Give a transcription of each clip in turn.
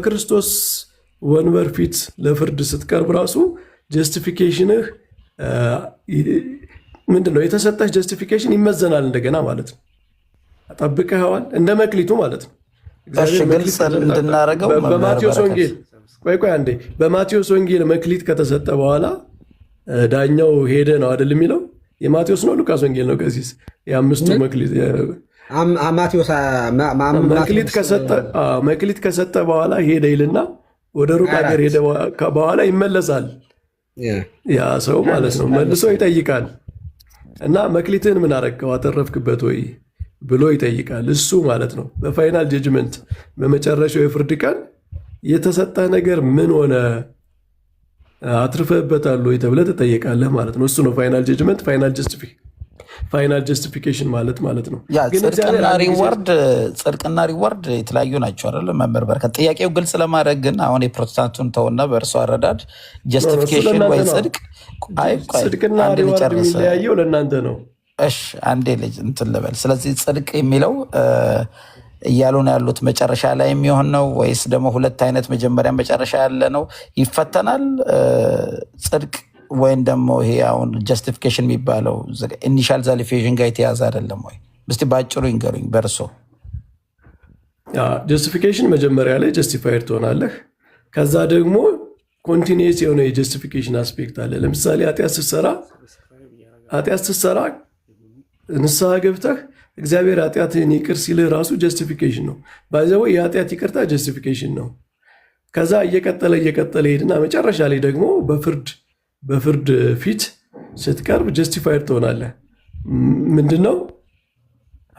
በክርስቶስ ወንበር ፊት ለፍርድ ስትቀርብ ራሱ ጀስቲፊኬሽንህ ምንድነው? የተሰጠህ ጀስቲፊኬሽን ይመዘናል እንደገና ማለት ነው። ጠብቀኸዋል እንደ መክሊቱ ማለት ነው። ግልጽ እንድናደርገው በማቴዎስ ወንጌል ቆይ አንዴ፣ በማቴዎስ ወንጌል መክሊት ከተሰጠ በኋላ ዳኛው ሄደ ነው አይደል የሚለው? የማቴዎስ ነው ሉቃስ ወንጌል ነው? ቀሲስ የአምስቱ መክሊት ከሰጠ በኋላ ሄደ ይልና ወደ ሩቅ ሀገር ሄደ በኋላ ይመለሳል ያ ሰው ማለት ነው። መልሶ ይጠይቃል እና መክሊትህን ምን አረከው አተረፍክበት ወይ ብሎ ይጠይቃል እሱ ማለት ነው። በፋይናል ጀጅመንት በመጨረሻው የፍርድ ቀን የተሰጠህ ነገር ምን ሆነ አትርፈህበታል ወይ ተብለህ ትጠየቃለህ ማለት ነው። እሱ ነው ፋይናል ጀጅመንት፣ ፋይናል ጀስቲፊኬሽን ማለት ነው። ጽድቅና ሪዋርድ የተለያዩ ናቸው አይደል? መምህር በረከት ጥያቄው ግልጽ ለማድረግ ግን አሁን የፕሮቴስታንቱን ተውና በእርሱ አረዳድ ጀስቲፊኬሽን ወይ ጽድቅና ሪዋርድ የሚለያየው ለእናንተ ነው። እሺ አንዴ ልጅ እንትን ልበል። ስለዚህ ጽድቅ የሚለው እያሉ ነው ያሉት መጨረሻ ላይ የሚሆን ነው ወይስ ደግሞ ሁለት አይነት መጀመሪያ መጨረሻ ያለ ነው ይፈተናል? ጽድቅ ወይም ደግሞ ይሄ አሁን ጀስቲፊኬሽን የሚባለው ኢኒሻል ዛሊፊኬሽን ጋር የተያዘ አይደለም ወይ? እስቲ ባጭሩ ይንገሩኝ በእርሶ። ጀስቲፊኬሽን መጀመሪያ ላይ ጀስቲፋይድ ትሆናለህ። ከዛ ደግሞ ኮንቲኒየስ የሆነ የጀስቲፊኬሽን አስፔክት አለ። ለምሳሌ ኃጢአት ስትሰራ ንስሐ ገብተህ እግዚአብሔር ኃጢአትህን ይቅር ሲልህ ራሱ ጀስቲፊኬሽን ነው። ባይዘው የኃጢአት ይቅርታ ጀስቲፊኬሽን ነው። ከዛ እየቀጠለ ሄድና መጨረሻ ላይ ደግሞ በፍርድ ፊት ስትቀርብ ጀስቲፋይድ ትሆናለህ። ምንድነው?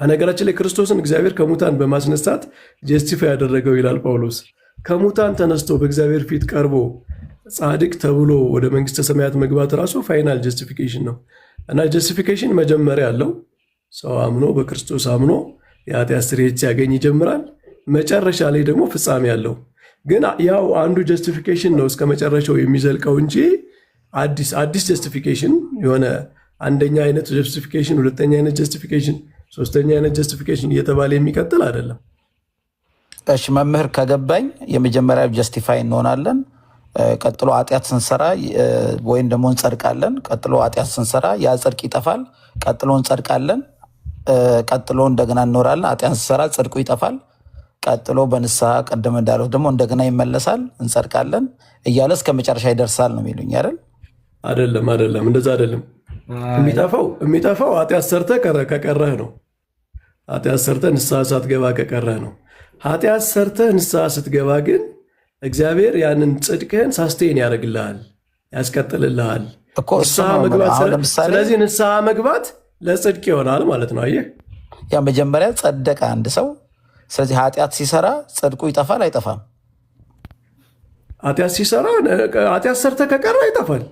ነገራችን ላይ ክርስቶስን እግዚአብሔር ከሙታን በማስነሳት ጀስቲፋይ ያደረገው ይላል ጳውሎስ። ከሙታን ተነስቶ በእግዚአብሔር ፊት ቀርቦ ጻድቅ ተብሎ ወደ መንግስተ ሰማያት መግባት ራሱ ፋይናል ጀስቲፊኬሽን ነው። እና ጀስቲፊኬሽን መጀመሪያ ያለው ሰው አምኖ በክርስቶስ አምኖ የኃጢአት ስርየት ሲያገኝ ይጀምራል። መጨረሻ ላይ ደግሞ ፍጻሜ ያለው ግን ያው አንዱ ጀስቲፊኬሽን ነው እስከ መጨረሻው የሚዘልቀው እንጂ አዲስ ጀስቲፊኬሽን የሆነ አንደኛ አይነት ጀስቲፊኬሽን፣ ሁለተኛ አይነት ጀስቲፊኬሽን፣ ሶስተኛ አይነት ጀስቲፊኬሽን እየተባለ የሚቀጥል አይደለም። እሺ መምህር ከገባኝ የመጀመሪያ ጀስቲፋይ እንሆናለን። ቀጥሎ ኃጢአት ስንሰራ ወይም ደግሞ እንጸድቃለን። ቀጥሎ ኃጢአት ስንሰራ ያ ጽድቅ ይጠፋል። ቀጥሎ እንጸድቃለን። ቀጥሎ እንደገና እንኖራለን። ኃጢአት ስንሰራ ጽድቁ ይጠፋል። ቀጥሎ በንስሐ ቀደም እንዳሉት ደግሞ እንደገና ይመለሳል፣ እንጸድቃለን እያለ እስከ መጨረሻ ይደርሳል ነው የሚሉኝ አይደል? አይደለም፣ እንደዛ አይደለም። የሚጠፋው ኃጢአት ሰርተህ ከቀረህ ነው። ኃጢአት ሰርተህ ንስሐ ሳትገባ ከቀረህ ነው። ኃጢአት ሰርተህ ንስሐ ስትገባ ግን እግዚአብሔር ያንን ጽድቅህን ሳስቴን ያደርግልሃል፣ ያስቀጥልልሃል። ስለዚህ ንስሐ መግባት ለጽድቅ ይሆናል ማለት ነው። አየህ፣ ያ መጀመሪያ ጸደቀ አንድ ሰው። ስለዚህ ኃጢአት ሲሰራ ጽድቁ ይጠፋል አይጠፋም? ኃጢአት ሰርተህ ከቀረ ይጠፋል።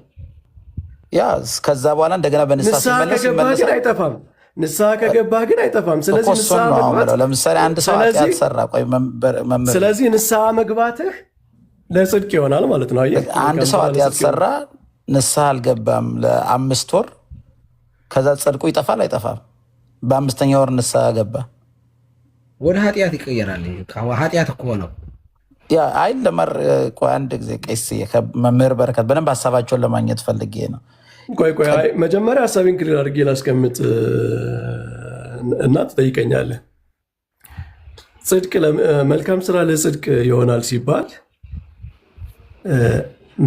ያ ከዛ በኋላ እንደገና በንስሐ ሲመለስ ግን አይጠፋም። ንስሐ ከገባህ ግን አይጠፋም። ስለዚህ ንስሐ መግባት ለምሳሌ አንድ ሰው ኃጢአት ሰራ፣ ስለዚህ ንስሐ መግባትህ ለጽድቅ ይሆናል ማለት ነው። አንድ ሰው ኃጢአት ሰራ፣ ንስሐ አልገባም ለ5 ወር፣ ከዛ ጽድቁ ይጠፋል አይጠፋም? በ5ኛ ወር ንስሐ ገባ፣ ወደ ኃጢአት ይቀየራል። ኃጢአት እኮ ነው። ያ አይ አንድ ጊዜ ቀስ መምህር በረከት በደንብ ሀሳባቸውን ለማግኘት ፈልጌ ነው። ቆይ መጀመሪያ ሀሳቤን ክሊር አድርጌ ላስቀምጥ እና ትጠይቀኛለህ። መልካም ስራ ለጽድቅ ይሆናል ሲባል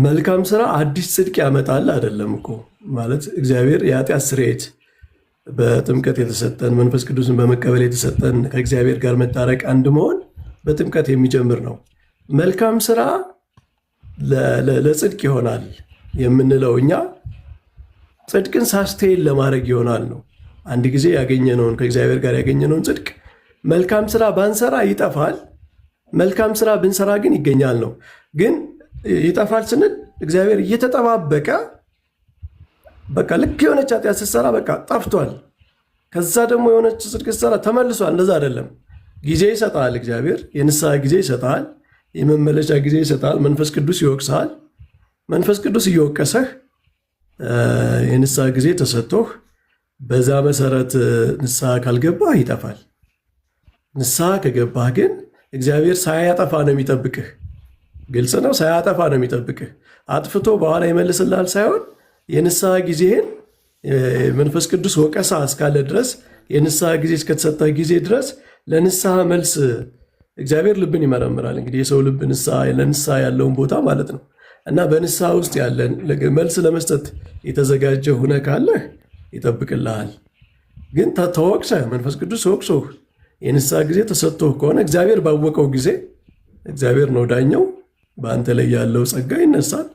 መልካም ስራ አዲስ ጽድቅ ያመጣል አይደለም እኮ ማለት። እግዚአብሔር የኃጢአት ስርየት በጥምቀት የተሰጠን መንፈስ ቅዱስን በመቀበል የተሰጠን ከእግዚአብሔር ጋር መታረቅ አንድ መሆን በጥምቀት የሚጀምር ነው። መልካም ስራ ለጽድቅ ይሆናል የምንለው እኛ ጽድቅን ሳስቴን ለማድረግ ይሆናል ነው። አንድ ጊዜ ያገኘነውን ከእግዚአብሔር ጋር ያገኘነውን ጽድቅ መልካም ስራ ባንሰራ ይጠፋል፣ መልካም ስራ ብንሰራ ግን ይገኛል ነው። ግን ይጠፋል ስንል እግዚአብሔር እየተጠባበቀ በቃ ልክ የሆነች ኃጢአት ስትሰራ በቃ ጠፍቷል፣ ከዛ ደግሞ የሆነች ጽድቅ ስትሰራ ተመልሷል። እንደዛ አይደለም። ጊዜ ይሰጣል እግዚአብሔር፣ የንስሐ ጊዜ ይሰጣል፣ የመመለሻ ጊዜ ይሰጣል። መንፈስ ቅዱስ ይወቅሳል። መንፈስ ቅዱስ እየወቀሰህ የንስሐ ጊዜ ተሰጥቶህ በዛ መሰረት ንስሐ ካልገባህ ይጠፋል። ንስሐ ከገባህ ግን እግዚአብሔር ሳያጠፋ ነው የሚጠብቅህ። ግልጽ ነው። ሳያጠፋ ነው የሚጠብቅህ። አጥፍቶ በኋላ ይመልስልሃል ሳይሆን የንስሐ ጊዜህን መንፈስ ቅዱስ ወቀሳ እስካለ ድረስ የንስሐ ጊዜ እስከተሰጠ ጊዜ ድረስ ለንስሐ መልስ እግዚአብሔር ልብን ይመረምራል። እንግዲህ የሰው ልብ ለንስሐ ያለውን ቦታ ማለት ነው። እና በንስሐ ውስጥ ያለን መልስ ለመስጠት የተዘጋጀ ሁነ ካለህ ይጠብቅልሃል። ግን ተወቅሰህ መንፈስ ቅዱስ ወቅሶህ የንስሐ ጊዜ ተሰጥቶህ ከሆነ እግዚአብሔር ባወቀው ጊዜ እግዚአብሔር ነው ዳኛው፣ በአንተ ላይ ያለው ጸጋ ይነሳል፣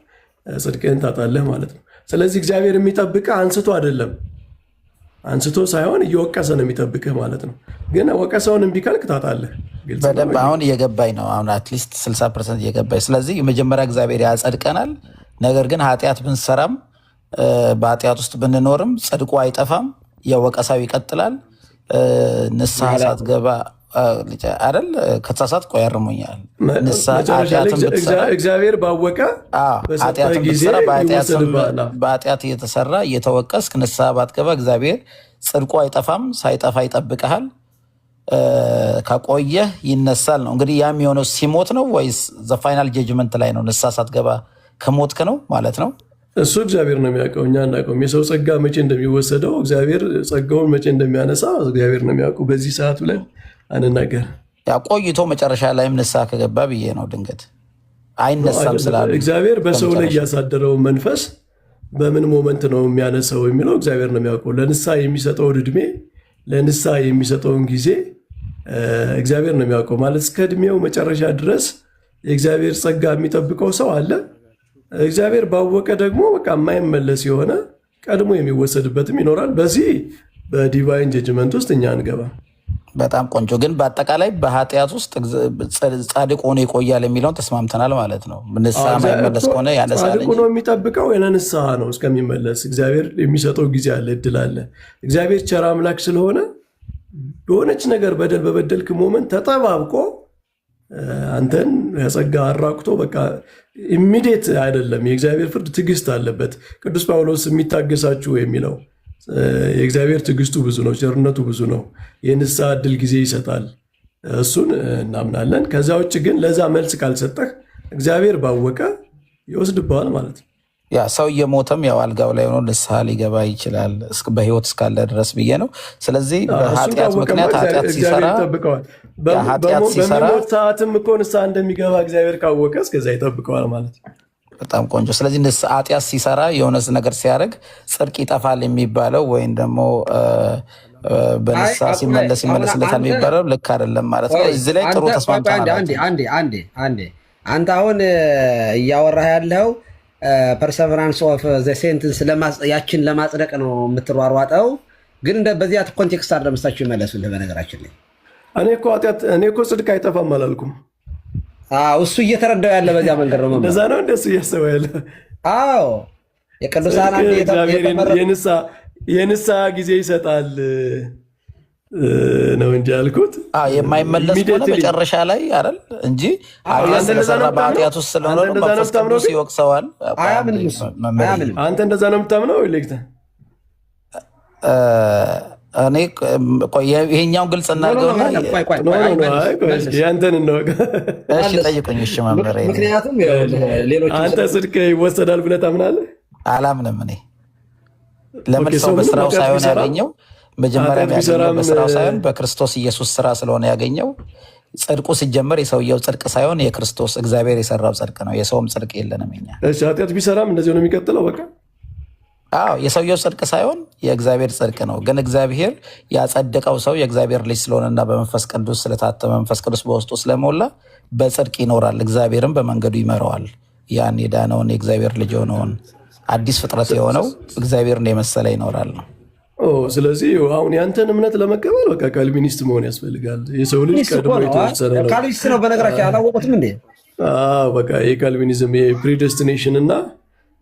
ጽድቅህን ታጣለህ ማለት ነው። ስለዚህ እግዚአብሔር የሚጠብቅህ አንስቶ አይደለም፣ አንስቶ ሳይሆን እየወቀሰ ነው የሚጠብቅህ ማለት ነው። ግን ወቀሰውን እምቢ ካልክ ታጣለህ። በደንብ አሁን እየገባኝ ነው። አሁን አትሊስት 60% እየገባኝ። ስለዚህ የመጀመሪያ እግዚአብሔር ያጸድቀናል። ነገር ግን ኃጢአት ብንሰራም በኃጢአት ውስጥ ብንኖርም ጽድቁ አይጠፋም፣ የወቀሳው ይቀጥላል። ንስሐ ሳትገባ አይደል? ከተሳሳት ቆይ ያርሙኛል። እግዚአብሔር ባወቀ ኃጢአትን ብትሰራ በኃጢአት እየተሰራ እየተወቀስክ ንስሐ ባትገባ እግዚአብሔር ጽድቁ አይጠፋም፣ ሳይጠፋ ይጠብቀሃል። ከቆየህ ይነሳል ነው እንግዲህ። ያም የሆነው ሲሞት ነው ወይስ ዘፋይናል ጀጅመንት ላይ ነው? ንስሐ ሳትገባ ከሞትክ ነው ማለት ነው። እሱ እግዚአብሔር ነው የሚያውቀው፣ እኛ አናውቀውም። የሰው ጸጋ መቼ እንደሚወሰደው እግዚአብሔር ጸጋውን መቼ እንደሚያነሳ እግዚአብሔር ነው የሚያውቀው። በዚህ ሰዓት ብለን አንናገር። ያ ቆይቶ መጨረሻ ላይም ንስሐ ከገባ ብዬ ነው። ድንገት አይነሳም ስላሉ እግዚአብሔር በሰው ላይ ያሳደረው መንፈስ በምን ሞመንት ነው የሚያነሳው የሚለው እግዚአብሔር ነው የሚያውቀው። ለንስሐ የሚሰጠውን እድሜ፣ ለንስሐ የሚሰጠውን ጊዜ እግዚአብሔር ነው የሚያውቀው። ማለት እስከ እድሜው መጨረሻ ድረስ የእግዚአብሔር ጸጋ የሚጠብቀው ሰው አለ። እግዚአብሔር ባወቀ ደግሞ በቃ የማይመለስ የሆነ ቀድሞ የሚወሰድበትም ይኖራል። በዚህ በዲቫይን ጀጅመንት ውስጥ እኛ አንገባ። በጣም ቆንጆ። ግን በአጠቃላይ በኃጢአት ውስጥ ጻድቅ ሆኖ ይቆያል የሚለውን ተስማምተናል ማለት ነው። ንስሐ የማይመለስ ከሆነ ያነሳል እንጂ ጻድቅ ሆኖ የሚጠብቀው ለንስሐ ነው እስከሚመለስ። እግዚአብሔር የሚሰጠው ጊዜ አለ፣ እድል አለ። እግዚአብሔር ቸር አምላክ ስለሆነ በሆነች ነገር በደል በበደልክ ሞመንት ተጠባብቆ አንተን ያጸጋ አራቁቶ በቃ ኢሚዲየት አይደለም። የእግዚአብሔር ፍርድ ትዕግስት አለበት። ቅዱስ ጳውሎስ የሚታገሳችሁ የሚለው የእግዚአብሔር ትዕግስቱ ብዙ ነው፣ ቸርነቱ ብዙ ነው። የንስሐ እድል ጊዜ ይሰጣል። እሱን እናምናለን። ከዛ ውጭ ግን ለዛ መልስ ካልሰጠህ እግዚአብሔር ባወቀ ይወስድብሃል ማለት ነው። ያ ሰው እየሞተም ያው አልጋው ላይ ሆኖ ንስሐ ሊገባ ይችላል በህይወት እስካለ ድረስ ብዬ ነው። ስለዚህ በኃጢአት ምክንያት ኃጢአት ሲሰራ በሚሞት ሰዓትም እኮ ንስሐ እንደሚገባ እግዚአብሔር ካወቀ እስከዛ ይጠብቀዋል ማለት ነው። በጣም ቆንጆ። ስለዚህ ኃጢአት ሲሰራ የሆነ ነገር ሲያደርግ ጽድቅ ይጠፋል የሚባለው ወይም ደግሞ በንስሐ ሲመለስ ይመለስለታል የሚባለው ልክ አይደለም ማለት ነው። እዚህ ላይ ጥሩ ተስማምተናል። አንዴ አንተ አሁን እያወራህ ያለው ፐርሰቨራንስ ኦፍ ዘ ሴንትንስ ያችን ለማጽደቅ ነው የምትሯሯጠው። ግን በዚያ ኮንቴክስት አለ ለምሳችሁ ይመለሱልህ። በነገራችን ላይ እኔ እኮ ጽድቅ አይጠፋም አላልኩም። እሱ እየተረዳው ያለ በዚያ መንገድ ነው። እንደዛ ነው እንደሱ እያሰበ ያለ። አዎ የቅዱሳን የንስሐ ጊዜ ይሰጣል ነው እንጂ ያልኩት የማይመለስ ከሆነ መጨረሻ ላይ አይደል እንጂ ኃጢአት ስለሰራ በኃጢአት ውስጥ ስለሆነ መንፈስ ቅዱስ ይወቅሰዋል። አንተ እንደዛ ነው የምታምነው? ሌክተ እኔ ይሄኛውን ግልጽ እናድርገውና ያንተን እንወቅ። እሺ ጠይቁኝ። እሺ መምህር፣ ምክንያቱም አንተ ጽድቅ ይወሰዳል ብለህ ታምናለህ? አላምንም። እኔ ለምን ሰው በስራው ሳይሆን ያገኘው መጀመሪያ ያገኘው በስራው ሳይሆን በክርስቶስ ኢየሱስ ስራ ስለሆነ ያገኘው። ጽድቁ ሲጀመር የሰውየው ጽድቅ ሳይሆን የክርስቶስ እግዚአብሔር የሰራው ጽድቅ ነው። የሰውም ጽድቅ የለንም እኛ። እሺ ኃጢአት ቢሰራም እንደዚህ ነው የሚቀጥለው በቃ። አዎ የሰውየው ጽድቅ ሳይሆን የእግዚአብሔር ጽድቅ ነው። ግን እግዚአብሔር ያጸደቀው ሰው የእግዚአብሔር ልጅ ስለሆነና በመንፈስ ቅዱስ ስለታተመ መንፈስ ቅዱስ በውስጡ ስለሞላ በጽድቅ ይኖራል። እግዚአብሔርም በመንገዱ ይመራዋል። ያን የዳነውን የእግዚአብሔር ልጅ የሆነውን አዲስ ፍጥረት የሆነው እግዚአብሔርን የመሰለ ይኖራል ነው። ስለዚህ አሁን ያንተን እምነት ለመቀበል በቃ ካልቪኒስት መሆን ያስፈልጋል። የሰው ልጅ ቀድሞ የተወሰነ ነው። ካልቪኒስት ነው በነገራችን አላወቁትም እንዴ? በቃ የካልቪኒዝም የፕሪደስቲኔሽን እና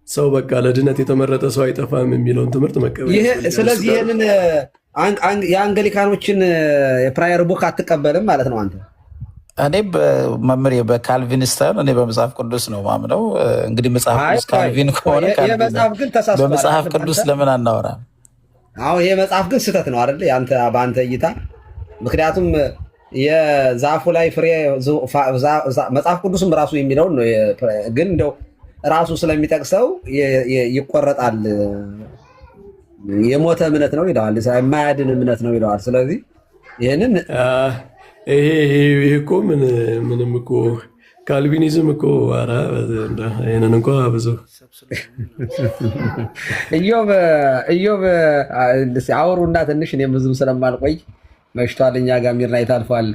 ሰው በቃ ለድነት የተመረጠ ሰው አይጠፋም የሚለውን ትምህርት መቀበል። ስለዚህ ይህንን የአንገሊካኖችን የፕራየር ቡክ አትቀበልም ማለት ነው አንተ? እኔ መምህር በካልቪኒስት እኔ በመጽሐፍ ቅዱስ ነው ማምነው። እንግዲህ መጽሐፍ ቅዱስ ካልቪን ከሆነ በመጽሐፍ ቅዱስ ለምን አናወራም? አሁን ይሄ መጽሐፍ ግን ስህተት ነው አይደል? በአንተ እይታ። ምክንያቱም የዛፉ ላይ ፍሬ መጽሐፍ ቅዱስም ራሱ የሚለውን ነው። ግን እንደው ራሱ ስለሚጠቅሰው ይቆረጣል። የሞተ እምነት ነው ይለዋል፣ የማያድን እምነት ነው ይለዋል። ስለዚህ ይህንን ይሄ እኮ ምንም እኮ ካልቪኒዝም እኮ ኧረ ይህንን እንኳ ብዙ ኢዮብ አውሩና ትንሽ እኔም ብዙም ስለማልቆይ መሽቷል። እኛ ጋር ሚድናይት አልፏል።